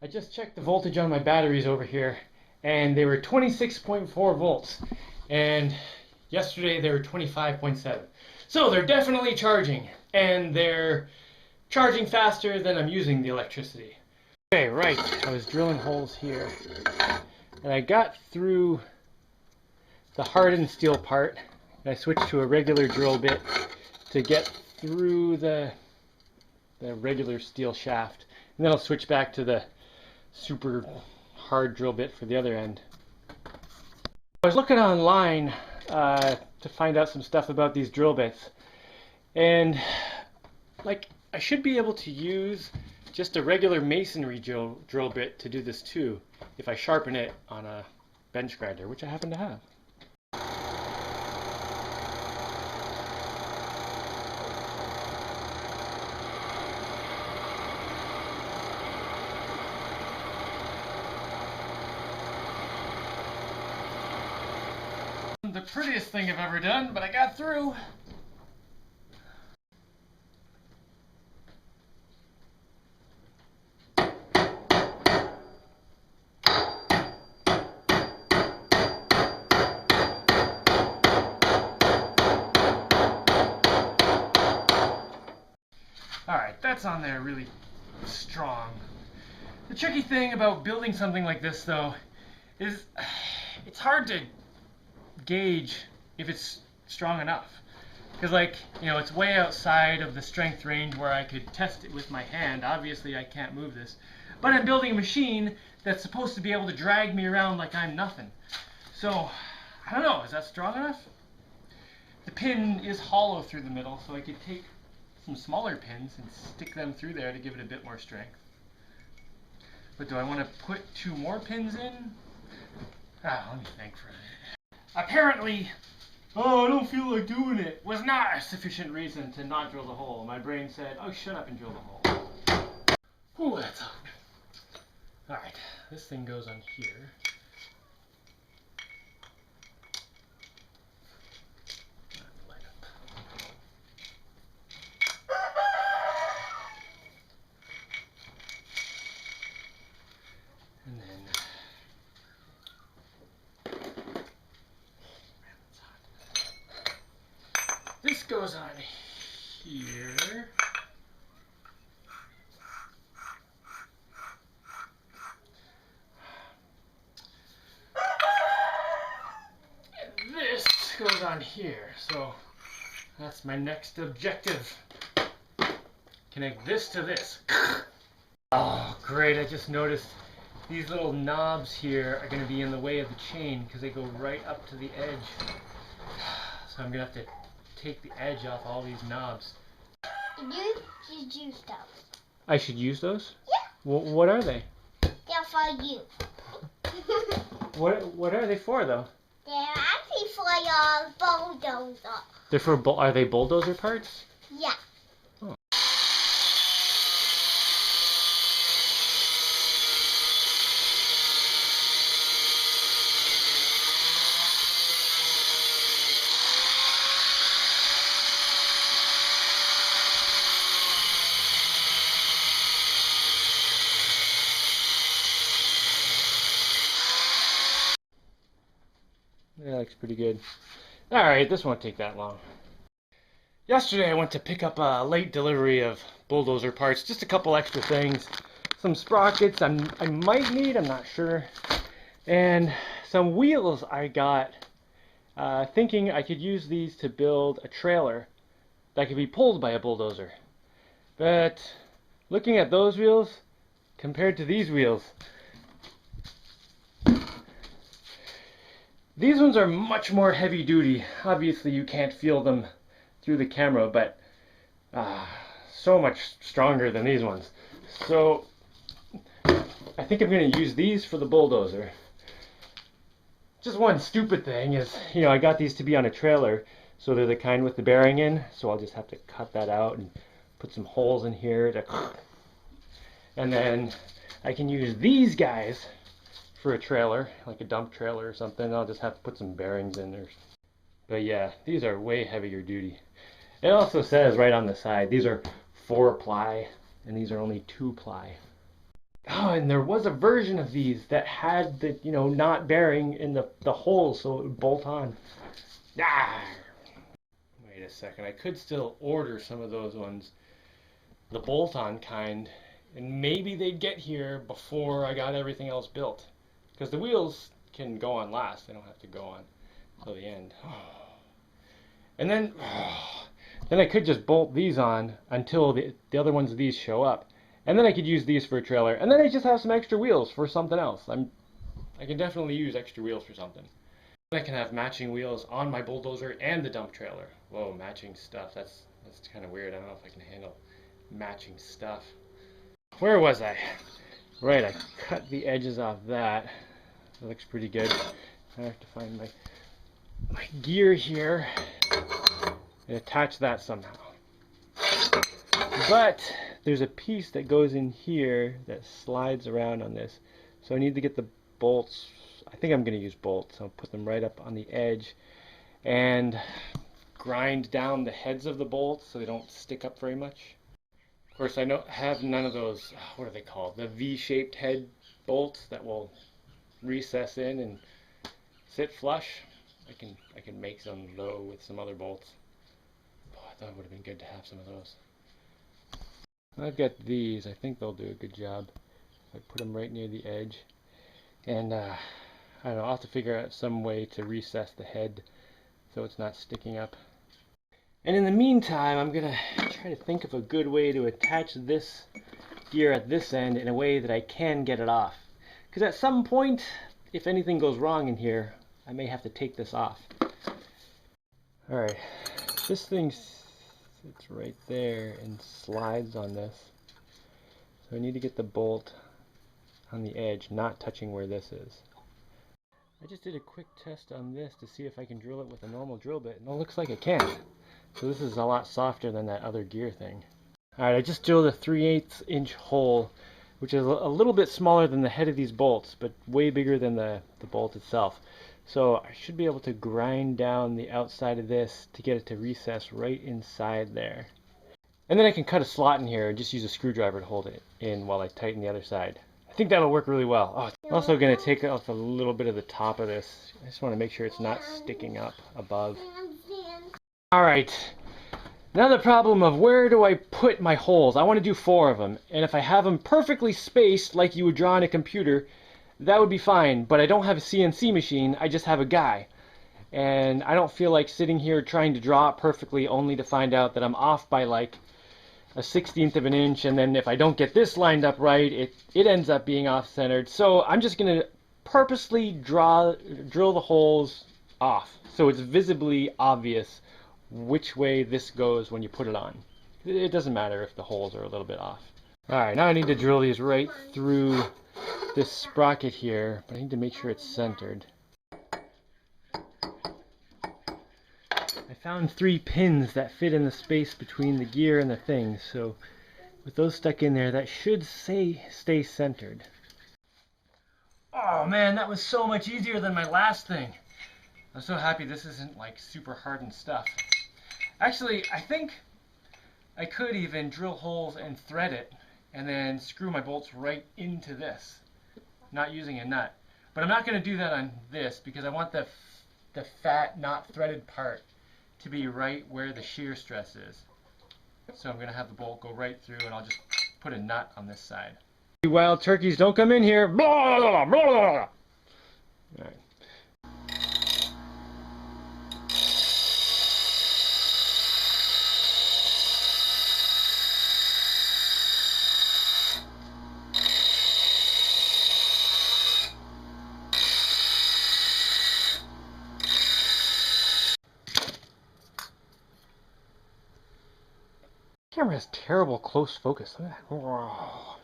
I just checked the voltage on my batteries over here, and they were 26.4 volts, and yesterday they were 25.7. So they're definitely charging, and they're charging faster than I'm using the electricity. Okay, right, I was drilling holes here, and I got through the hardened steel part, and I switched to a regular drill bit to get through the regular steel shaft, and then I'll switch back to the super hard drill bit for the other end. I was looking online to find out some stuff about these drill bits, and like I should be able to use just a regular masonry drill bit to do this too if I sharpen it on a bench grinder, which I happen to have. The prettiest thing I've ever done, but I got through. Alright, that's on there really strong. The tricky thing about building something like this though is it's hard to gauge if it's strong enough, because it's way outside of the strength range where I could test it with my hand. Obviously I can't move this, but I'm building a machine that's supposed to be able to drag me around like I'm nothing. So I don't know, is that strong enough? The pin is hollow through the middle, so I could take some smaller pins and stick them through there to give it a bit more strength. But do I want to put 2 more pins in? Let me think for a minute. Apparently, I don't feel like doing it, was not a sufficient reason to not drill the hole. My brain said, oh, shut up and drill the hole. Ooh, that's up. Alright, this thing goes on here. And then this goes on here. And this goes on here. So that's my next objective. Connect this to this. Oh, great. I just noticed these little knobs here are going to be in the way of the chain because they go right up to the edge. So I'm going to have to take the edge off all these knobs. You should use those. I should use those? Yeah. What are they? They're for you. What are they for, though? They're actually for your bulldozer. They're for are they bulldozer parts? Yeah. Oh. That looks pretty good. Alright, this won't take that long. Yesterday I went to pick up a late delivery of bulldozer parts, just a couple extra things. Some sprockets I might need, I'm not sure. And some wheels I got, thinking I could use these to build a trailer that could be pulled by a bulldozer. But looking at those wheels compared to these wheels, these ones are much more heavy duty. Obviously you can't feel them through the camera, but so much stronger than these ones. So I think I'm going to use these for the bulldozer. Just one stupid thing is, I got these to be on a trailer, so they're the kind with the bearing in, so I'll just have to cut that out and put some holes in here to, and then I can use these guys for a trailer, like a dump trailer or something. I'll just have to put some bearings in there. But yeah, these are way heavier duty. It also says right on the side, these are 4-ply, and these are only 2-ply. Oh, and there was a version of these that had the, not bearing in the hole so it would bolt on. Ah! Wait a second, I could still order some of those ones, the bolt-on kind, and maybe they'd get here before I got everything else built. Because the wheels can go on last, they don't have to go on till the end. And then I could just bolt these on until the other ones of these show up. And then I could use these for a trailer, and then I just have some extra wheels for something else. I can definitely use extra wheels for something. I can have matching wheels on my bulldozer and the dump trailer. Whoa, matching stuff. That's kind of weird. I don't know if I can handle matching stuff. Where was I? Right, I cut the edges off that. That looks pretty good. I have to find my gear here and attach that somehow. But there's a piece that goes in here that slides around on this. So I need to get the bolts. I think I'm going to use bolts. I'll put them right up on the edge and grind down the heads of the bolts so they don't stick up very much. Of course, I have none of those, what are they called? The V-shaped head bolts that will recess in and sit flush. I can make some though with some other bolts. Oh, I thought it would have been good to have some of those. I've got these. I think they'll do a good job. I put them right near the edge. And I don't know, I'll have to figure out some way to recess the head so it's not sticking up. And in the meantime, I'm going to try to think of a good way to attach this gear at this end in a way that I can get it off. Because at some point, if anything goes wrong in here, I may have to take this off. Alright, this thing sits right there and slides on this. So I need to get the bolt on the edge, not touching where this is. I just did a quick test on this to see if I can drill it with a normal drill bit, and it looks like I can. So this is a lot softer than that other gear thing. Alright, I just drilled a 3/8 inch hole, which is a little bit smaller than the head of these bolts, but way bigger than the bolt itself. So I should be able to grind down the outside of this to get it to recess right inside there. And then I can cut a slot in here and just use a screwdriver to hold it in while I tighten the other side. I think that'll work really well. Oh, I'm also going to take off a little bit of the top of this. I just want to make sure it's not sticking up above. Alright, now the problem of where do I put my holes? I want to do 4 of them, and if I have them perfectly spaced like you would draw on a computer, that would be fine, but I don't have a CNC machine, I just have a guy. And I don't feel like sitting here trying to draw it perfectly only to find out that I'm off by like a 1/16 of an inch, and then if I don't get this lined up right, it ends up being off-centered. So I'm just going to purposely drill the holes off, so it's visibly obvious which way this goes when you put it on. It doesn't matter if the holes are a little bit off. Alright, now I need to drill these right through this sprocket here, but I need to make sure it's centered. I found 3 pins that fit in the space between the gear and the thing, so with those stuck in there, that should stay centered. Oh man, that was so much easier than my last thing. I'm so happy this isn't like super hardened stuff. Actually, I think I could even drill holes and thread it and then screw my bolts right into this, not using a nut. But I'm not going to do that on this because I want the fat, not threaded part to be right where the shear stress is. So I'm going to have the bolt go right through, and I'll just put a nut on this side. You wild turkeys, don't come in here. Blah, blah, blah, blah, blah. All right. Camera has terrible close focus. Look at that. Oh.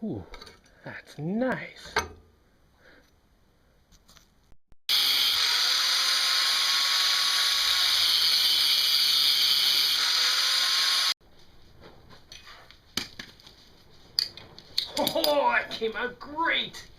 Ooh, that's nice. Oh, that came out great.